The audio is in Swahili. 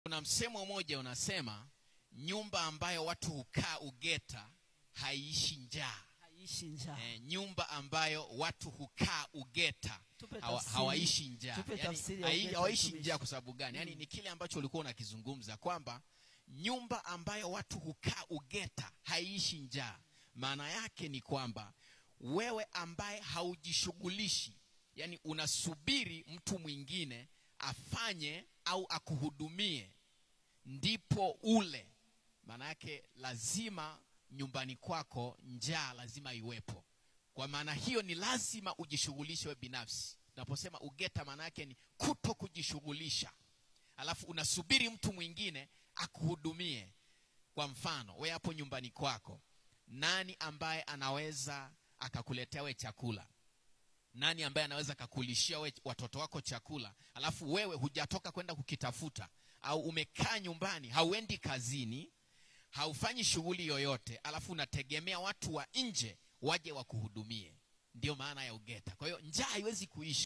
Kuna msemo mmoja unasema nyumba ambayo watu hukaa ugeta haiishi njaa. Nyumba ambayo watu hukaa ugeta hawaishi njaa. Yani hawaishi njaa kwa sababu gani? Yani ni kile ambacho ulikuwa unakizungumza kwamba nyumba ambayo watu hukaa ugeta haiishi njaa. Maana yake ni kwamba wewe ambaye haujishughulishi, yani unasubiri mtu mwingine afanye au akuhudumie ndipo ule, maana yake lazima nyumbani kwako njaa lazima iwepo. Kwa maana hiyo ni lazima ujishughulishe wewe binafsi. Tunaposema ugeta maana yake ni kuto kujishughulisha, alafu unasubiri mtu mwingine akuhudumie. Kwa mfano, wewe hapo nyumbani kwako, nani ambaye anaweza akakuletea wewe chakula? Nani ambaye anaweza kukulishia wewe watoto wako chakula, alafu wewe hujatoka kwenda kukitafuta, au umekaa nyumbani, hauendi kazini, haufanyi shughuli yoyote, alafu unategemea watu wa nje waje wakuhudumie? Ndio maana ya ugeta. Kwa hiyo njaa haiwezi kuisha.